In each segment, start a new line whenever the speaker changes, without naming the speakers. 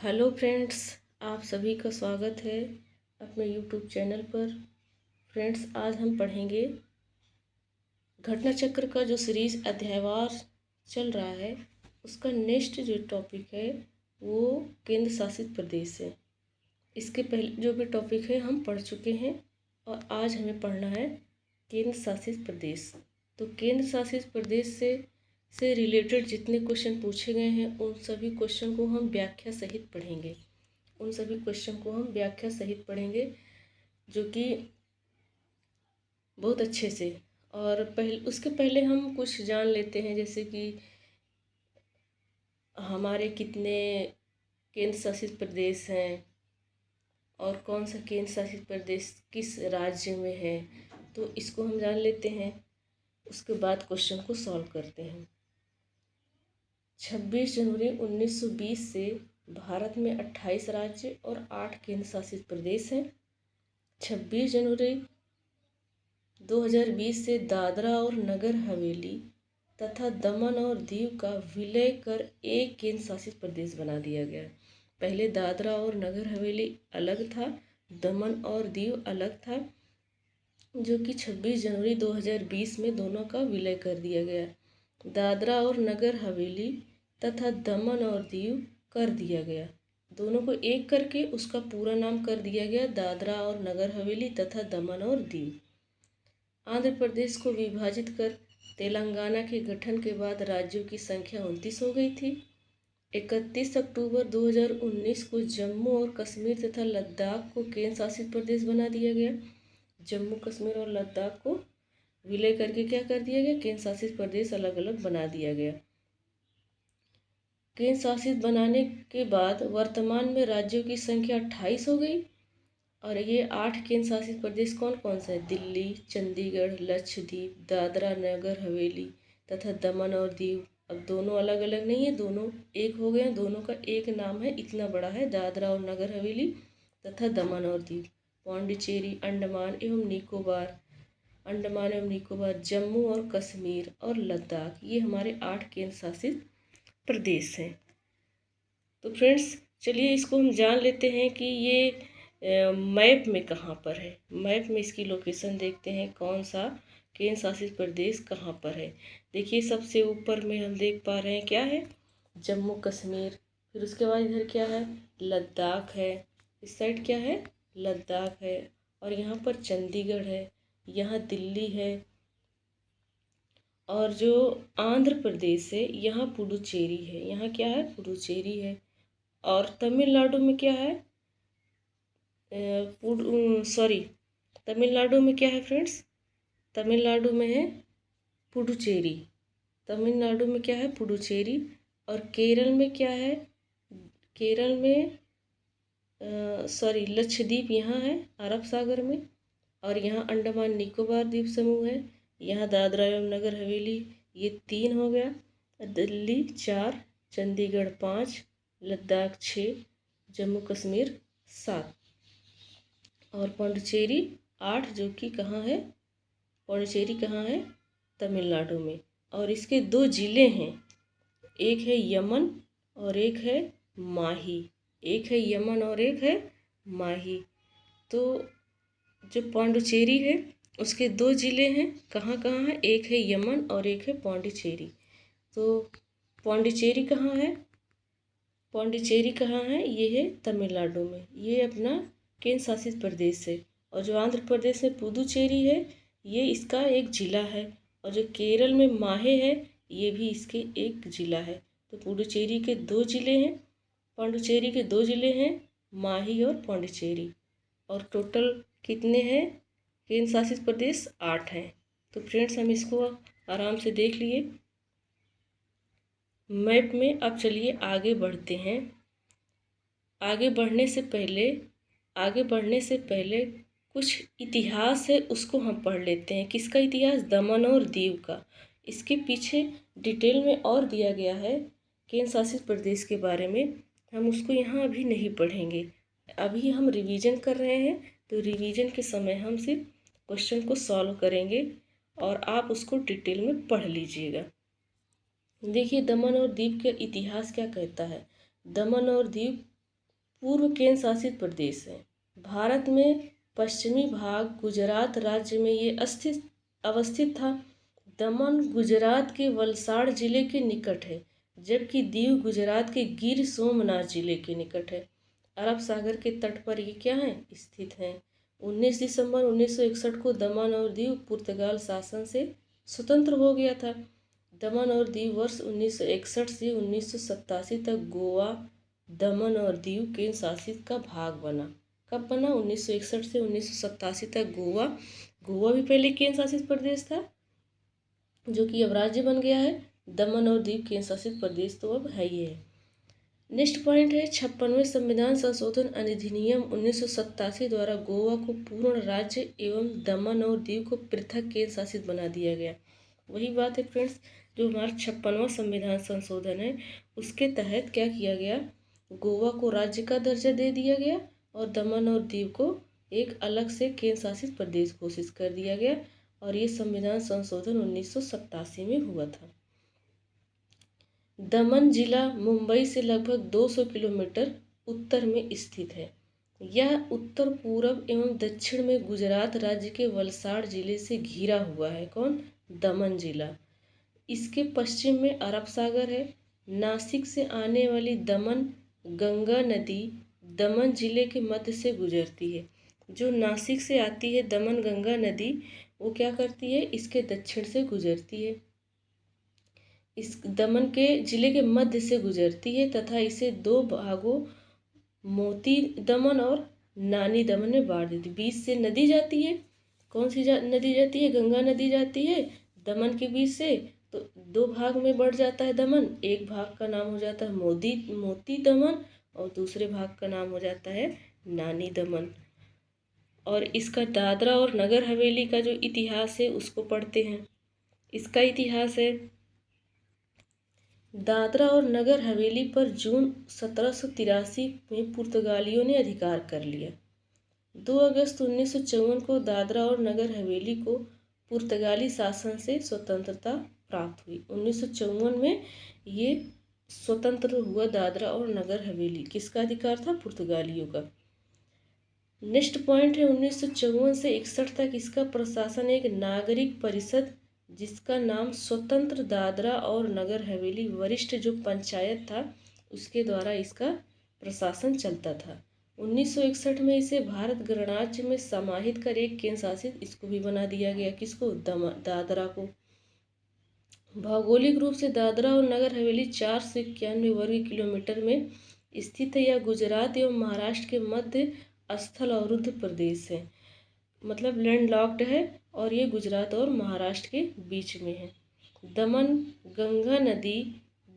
Hello friends, आप सभी का स्वागत है अपने यूट्यूब चैनल पर। फ्रेंड्स, आज हम पढ़ेंगे घटना चक्र का जो सीरीज अध्यायवार चल रहा है उसका नेक्स्ट जो टॉपिक है वो केंद्र शासित प्रदेश है। इसके पहले जो भी टॉपिक है हम पढ़ चुके हैं और आज हमें पढ़ना है केंद्र शासित प्रदेश। तो केंद्र शासित प्रदेश से रिलेटेड जितने क्वेश्चन पूछे गए हैं उन सभी क्वेश्चन को हम व्याख्या सहित पढ़ेंगे। जो कि बहुत अच्छे से। और उसके पहले हम कुछ जान लेते हैं, जैसे कि हमारे कितने केंद्र शासित प्रदेश हैं और कौन सा केंद्र शासित प्रदेश किस राज्य में है, तो इसको हम जान लेते हैं। उसके बाद क्वेश्चन को सॉल्व करते हैं। 26 जनवरी 1920 से भारत में 28 राज्य और 8 केंद्र शासित प्रदेश हैं। 26 जनवरी 2020 से दादरा और नगर हवेली तथा दमन और दीव का विलय कर एक केंद्र शासित प्रदेश बना दिया गया। पहले दादरा और नगर हवेली अलग था, दमन और दीव अलग था, जो कि 26 जनवरी 2020 में दोनों का विलय कर दिया गया। दादरा और नगर हवेली तथा दमन और दीव कर दिया गया। दोनों को एक करके उसका पूरा नाम कर दिया गया, दादरा और नगर हवेली तथा दमन और दीव। आंध्र प्रदेश को विभाजित कर तेलंगाना के गठन के बाद राज्यों की संख्या 29 हो गई थी। 31 अक्टूबर 2019 को जम्मू और कश्मीर तथा लद्दाख को केंद्र शासित प्रदेश बना दिया गया। जम्मू कश्मीर और लद्दाख को विलय करके क्या कर दिया गया, केंद्र शासित प्रदेश अलग अलग बना दिया गया। केंद्र शासित बनाने के बाद वर्तमान में राज्यों की संख्या 28 हो गई। और ये 8 केंद्र शासित प्रदेश कौन कौन से हैं? दिल्ली, चंडीगढ़, लक्षद्वीप, दादरा नगर हवेली तथा दमन और दीव। अब दोनों अलग अलग नहीं है, दोनों एक हो गए हैं, दोनों का एक नाम है, इतना बड़ा है, दादरा और नगर हवेली तथा दमन और दीव। पौंडीचेरी, अंडमान एवं निकोबार, जम्मू और कश्मीर और लद्दाख, ये हमारे 8 केंद्र शासित प्रदेश हैं। तो फ्रेंड्स, चलिए इसको हम जान लेते हैं कि ये मैप में कहाँ पर है। मैप में इसकी लोकेशन देखते हैं, कौन सा केंद्र शासित प्रदेश कहाँ पर है। देखिए, सबसे ऊपर में हम देख पा रहे हैं क्या है, जम्मू कश्मीर। फिर उसके बाद इधर क्या है, लद्दाख है। इस साइड क्या है, लद्दाख है। और यहाँ पर चंडीगढ़ है, यहाँ दिल्ली है। और जो आंध्र प्रदेश है यहाँ पुडुचेरी है, यहाँ क्या है, पुडुचेरी है। और तमिलनाडु में क्या है, तमिलनाडु में क्या है फ्रेंड्स, तमिलनाडु में है पुडुचेरी। तमिलनाडु में क्या है, पुडुचेरी। और केरल में क्या है, केरल में लक्षद्वीप यहाँ है अरब सागर में। और यहाँ अंडमान निकोबार द्वीप समूह है। यहाँ दादरा एवं नगर हवेली, ये 3 हो गया। दिल्ली 4, चंडीगढ़ 5, लद्दाख 6, जम्मू कश्मीर 7 और पौंडीचेरी 8, जो कि कहाँ है, पौंडीचेरी कहाँ है, तमिलनाडु में। और इसके 2 जिले हैं, एक है यमन और एक है माही। एक है यमन और एक है माही। तो जो पौंडीचेरी है उसके 2 जिले हैं, कहाँ कहाँ है, एक है यमन और एक है पौंडीचेरी। तो पौंडीचेरी कहाँ है, पौंडीचेरी कहाँ है, ये है तमिलनाडु में, ये अपना केंद्र शासित प्रदेश है। और जो आंध्र प्रदेश में पुदुचेरी है, ये इसका एक जिला है। और जो केरल में माहे है, ये भी इसके एक जिला है। तो पुडुचेरी के 2 जिले हैं, पौंडीचेरी के 2 जिले हैं, माही और पौंडीचेरी। और टोटल कितने हैं केंद्र शासित प्रदेश, 8 हैं। तो फ्रेंड्स, हम इसको आराम से देख लिए मैप में। अब चलिए आगे बढ़ते हैं। आगे बढ़ने से पहले कुछ इतिहास है, उसको हम पढ़ लेते हैं। किसका इतिहास, दमन और दीव का। इसके पीछे डिटेल में और दिया गया है केंद्र शासित प्रदेश के बारे में, हम उसको यहाँ अभी नहीं पढ़ेंगे। अभी हम रिवीजन कर रहे हैं, तो रिवीजन के समय हम सिर्फ क्वेश्चन को सॉल्व करेंगे और आप उसको डिटेल में पढ़ लीजिएगा। देखिए, दमन और दीव का इतिहास क्या कहता है। दमन और दीव पूर्व केंद्र शासित प्रदेश हैं। भारत में पश्चिमी भाग गुजरात राज्य में ये अवस्थित था। दमन गुजरात के वलसाड़ जिले के निकट है, जबकि दीव गुजरात के गिर सोमनाथ जिले के निकट है। अरब सागर के तट पर ये क्या है, स्थित हैं। 19 दिसंबर 1961 को दमन और दीव पुर्तगाल शासन से स्वतंत्र हो गया था। दमन और दीव वर्ष 1961 से 1987 तक गोवा दमन और दीव केंद्र शासित का भाग बना। कब बना? 1961 से 1987 तक गोवा भी पहले केंद्र शासित प्रदेश था, जो कि अब राज्य बन गया है। दमन और दीव केंद्र शासित प्रदेश तो अब है ही है। नेक्स्ट पॉइंट है 56वें संविधान संशोधन अधिनियम 1987 द्वारा गोवा को पूर्ण राज्य एवं दमन और दीव को पृथक केंद्र शासित बना दिया गया। वही बात है फ्रेंड्स, जो हमारा 56वां संविधान संशोधन है उसके तहत क्या किया गया, गोवा को राज्य का दर्जा दे दिया गया और दमन और दीव को एक अलग से केंद्र शासित प्रदेश घोषित कर दिया गया। और ये संविधान संशोधन 1987 में हुआ था। दमन जिला मुंबई से लगभग 200 किलोमीटर उत्तर में स्थित है। यह उत्तर पूर्व एवं दक्षिण में गुजरात राज्य के वलसाड़ जिले से घिरा हुआ है। कौन? दमन जिला। इसके पश्चिम में अरब सागर है। नासिक से आने वाली दमन गंगा नदी दमन जिले के मध्य से गुजरती है। जो नासिक से आती है दमन गंगा नदी, वो क्या करती है, इसके दक्षिण से गुजरती है, इस दमन के जिले के मध्य से गुजरती है तथा इसे दो भागों मोती दमन और नानी दमन में बांट देती। बीच से नदी जाती है। कौन सी नदी जाती है? गंगा नदी जाती है दमन के बीच से, तो दो भाग में बढ़ जाता है दमन। एक भाग का नाम हो जाता है मोती दमन और दूसरे भाग का नाम हो जाता है नानी दमन। और इसका दादरा और नगर हवेली का जो इतिहास है उसको पढ़ते हैं। इसका इतिहास है, दादरा और नगर हवेली पर जून 1783 में पुर्तगालियों ने अधिकार कर लिया। 2 अगस्त 1954 को दादरा और नगर हवेली को पुर्तगाली शासन से स्वतंत्रता प्राप्त हुई। 1954 में ये स्वतंत्र हुआ दादरा और नगर हवेली। किसका अधिकार था? पुर्तगालियों का। नेक्स्ट पॉइंट है 1954 से 61 तक इसका प्रशासन एक नागरिक परिषद, जिसका नाम स्वतंत्र दादरा और नगर हवेली वरिष्ठ जो पंचायत था उसके द्वारा इसका प्रशासन चलता था। 1961 में इसे भारत गणराज्य में समाहित कर एक केंद्र शासित इसको भी बना दिया गया। किसको? दादरा को। भौगोलिक रूप से दादरा और नगर हवेली 491 वर्ग किलोमीटर में स्थित है। यह गुजरात एवं महाराष्ट्र के मध्य स्थल अवरुद्ध प्रदेश है, मतलब लैंडलॉक्ड है और ये गुजरात और महाराष्ट्र के बीच में है। दमन गंगा नदी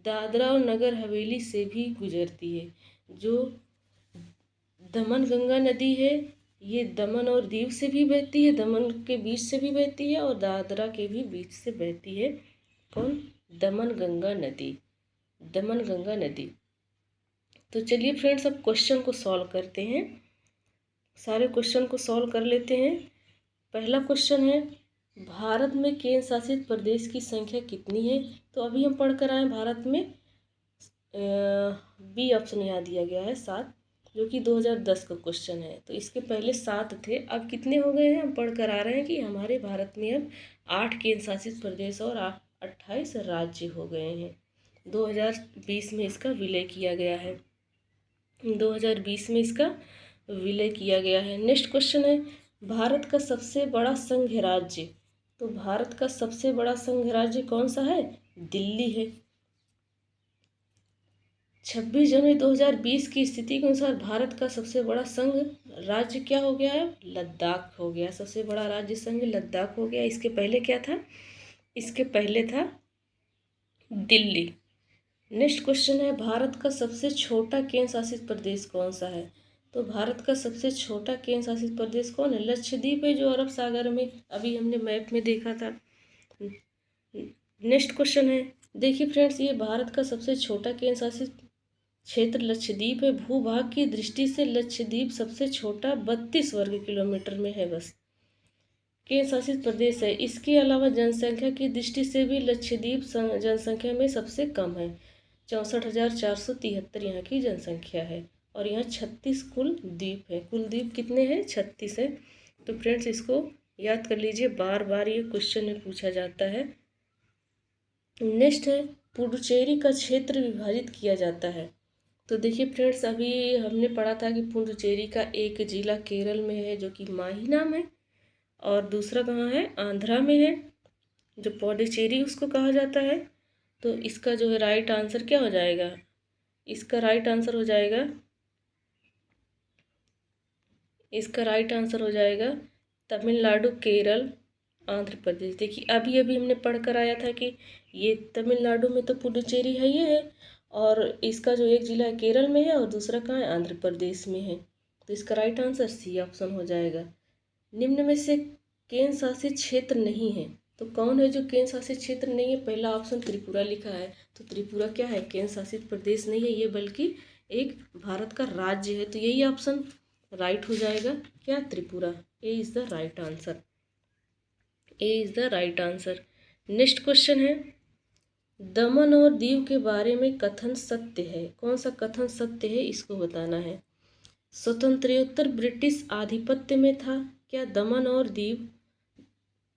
दादरा और नगर हवेली से भी गुजरती है। जो दमन गंगा नदी है ये दमन और दीव से भी बहती है, दमन के बीच से भी बहती है और दादरा के भी बीच से बहती है। कौन? दमन गंगा नदी। दमन गंगा नदी। तो चलिए फ्रेंड्स, अब क्वेश्चन को सॉल्व करते हैं। सारे क्वेश्चन को सॉल्व कर लेते हैं। पहला क्वेश्चन है, भारत में केंद्र शासित प्रदेश की संख्या कितनी है? तो अभी हम पढ़ कर आए भारत में बी ऑप्शन यहाँ दिया गया है 7, जो कि 2010 का क्वेश्चन है। तो इसके पहले 7 थे, अब कितने हो गए हैं? हम पढ़ कर आ रहे हैं कि हमारे भारत में अब 8 केंद्र शासित प्रदेश और 28 राज्य हो गए हैं। 2020 में इसका विलय किया गया है। 2020 में इसका विलय किया गया है। नेक्स्ट क्वेश्चन है, भारत का सबसे बड़ा संघ राज्य। तो भारत का सबसे बड़ा संघ राज्य कौन सा है? दिल्ली है। 26 जनवरी 2020 की स्थिति के अनुसार भारत का सबसे बड़ा संघ राज्य क्या हो गया है? लद्दाख हो गया। सबसे बड़ा राज्य संघ लद्दाख हो गया। इसके पहले क्या था? इसके पहले था दिल्ली। नेक्स्ट क्वेश्चन है, भारत का सबसे छोटा केंद्र शासित प्रदेश कौन सा है? तो भारत का सबसे छोटा केंद्र शासित प्रदेश कौन है? लक्षद्वीप है, जो अरब सागर में अभी हमने मैप में देखा था। नेक्स्ट क्वेश्चन है, देखिए फ्रेंड्स, ये भारत का सबसे छोटा केंद्र शासित क्षेत्र लक्षद्वीप है। भूभाग की दृष्टि से लक्षद्वीप सबसे छोटा 32 वर्ग किलोमीटर में है बस केंद्र शासित प्रदेश है। इसके अलावा जनसंख्या की दृष्टि से भी लक्षद्वीप जनसंख्या में सबसे कम है। 64,473 यहाँ की जनसंख्या है। और यहाँ 36 कुल द्वीप है। कुल द्वीप कितने हैं? 36 है। तो फ्रेंड्स इसको याद कर लीजिए, बार बार ये क्वेश्चन में पूछा जाता है। नेक्स्ट है, पुडुचेरी का क्षेत्र विभाजित किया जाता है। तो देखिए फ्रेंड्स, अभी हमने पढ़ा था कि पुडुचेरी का एक जिला केरल में है जो कि माहीनाम है, और दूसरा कहाँ है? आंध्रा में है, जो पौडुचेरी उसको कहा जाता है। तो इसका जो है राइट आंसर क्या हो जाएगा? इसका राइट आंसर हो जाएगा, इसका राइट आंसर हो जाएगा तमिलनाडु, केरल, आंध्र प्रदेश। देखिए अभी अभी हमने पढ़ कर आया था कि ये तमिलनाडु में तो पुडुचेरी है, ये है, और इसका जो एक जिला है केरल में है और दूसरा कहाँ है? आंध्र प्रदेश में है। तो इसका राइट आंसर सी ऑप्शन हो जाएगा। निम्न में से केंद्र शासित क्षेत्र नहीं है। तो कौन है जो केंद्र शासित क्षेत्र नहीं है? पहला ऑप्शन त्रिपुरा लिखा है। तो त्रिपुरा क्या है? केंद्र शासित प्रदेश नहीं है ये, बल्कि एक भारत का राज्य है। तो यही ऑप्शन राइट हो जाएगा, क्या? Tripura. A is the right answer. A is the right answer. Next question है, दमन और दीव के बारे में कथन सत्य है। कौन सा कथन सत्य है इसको बताना है। स्वतंत्रोत्तर ब्रिटिश आधिपत्य में था क्या दमन और दीव?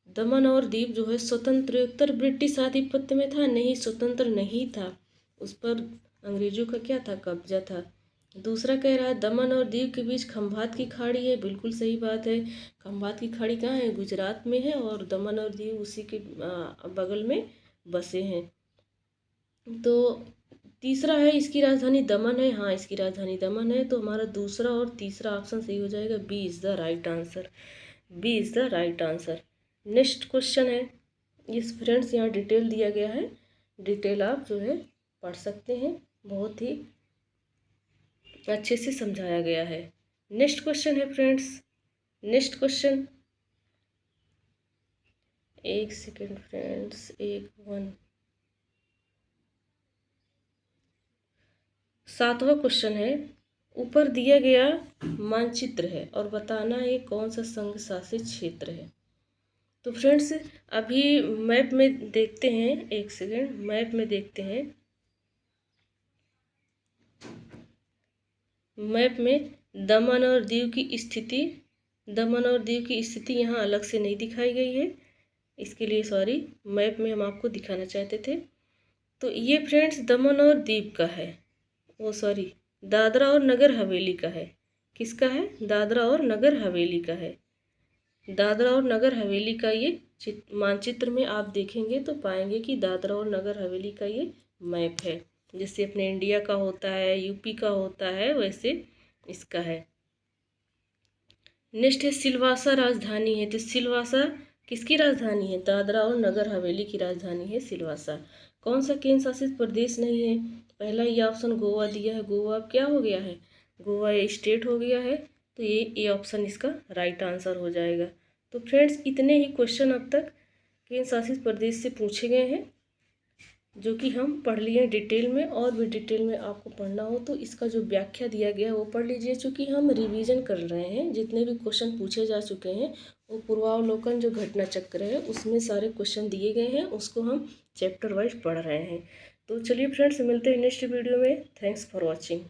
दमन और दीव जो है स्वतंत्रोत्तर ब्रिटिश आधिपत्य में था? नहीं, स्वतंत्र नहीं था, उस पर अंग्रेजों का क्या था? कब्जा था। दूसरा कह रहा है दमन और दीव के बीच खंभात की खाड़ी है। बिल्कुल सही बात है। खंभात की खाड़ी कहाँ है? गुजरात में है, और दमन और दीव उसी के बगल में बसे हैं। तो तीसरा है इसकी राजधानी दमन है। हाँ, इसकी राजधानी दमन है। तो हमारा दूसरा और तीसरा ऑप्शन सही हो जाएगा। B is the right answer. B is the right answer. Next question है, इस फ्रेंड्स यहाँ डिटेल दिया गया है, डिटेल आप जो है पढ़ सकते हैं, बहुत ही अच्छे से समझाया गया है। नेक्स्ट क्वेश्चन है फ्रेंड्स, नेक्स्ट क्वेश्चन, एक सेकेंड फ्रेंड्स, सातवां क्वेश्चन है, ऊपर दिया गया मानचित्र है और बताना है कौन सा संघ शासित क्षेत्र है। तो फ्रेंड्स अभी मैप में देखते हैं, एक सेकेंड, मैप में देखते हैं। मैप में दमन और दीव की स्थिति, दमन और दीव की स्थिति यहाँ अलग से नहीं दिखाई गई है, इसके लिए सॉरी, मैप में हम आपको दिखाना चाहते थे। तो ये फ्रेंड्स दमन और दीव का है, वो सॉरी दादरा और नगर हवेली का है। किसका है? दादरा और नगर हवेली का है। दादरा और नगर हवेली का ये मानचित्र में आप देखेंगे तो पाएंगे कि दादरा और नगर हवेली का ये मैप है। जैसे अपने इंडिया का होता है, यूपी का होता है, वैसे इसका है। नेक्स्ट है सिलवासा राजधानी है। तो सिलवासा किसकी राजधानी है? दादरा और नगर हवेली की राजधानी है सिलवासा। कौन सा केंद्र शासित प्रदेश नहीं है? पहला ये ऑप्शन गोवा दिया है। गोवा क्या हो गया है? गोवा ये स्टेट हो गया है। तो ये ऑप्शन इसका राइट आंसर हो जाएगा। तो फ्रेंड्स इतने ही क्वेश्चन अब तक केंद्र शासित प्रदेश से पूछे गए हैं, जो कि हम पढ़ लिए डिटेल में। और भी डिटेल में आपको पढ़ना हो तो इसका जो व्याख्या दिया गया है वो पढ़ लीजिए। चूँकि हम रिवीजन कर रहे हैं, जितने भी क्वेश्चन पूछे जा चुके हैं वो पूर्वावलोकन जो घटना चक्र है उसमें सारे क्वेश्चन दिए गए हैं, उसको हम चैप्टर वाइज पढ़ रहे हैं। तो चलिए फ्रेंड्स मिलते हैं नेक्स्ट वीडियो में। Thanks for watching.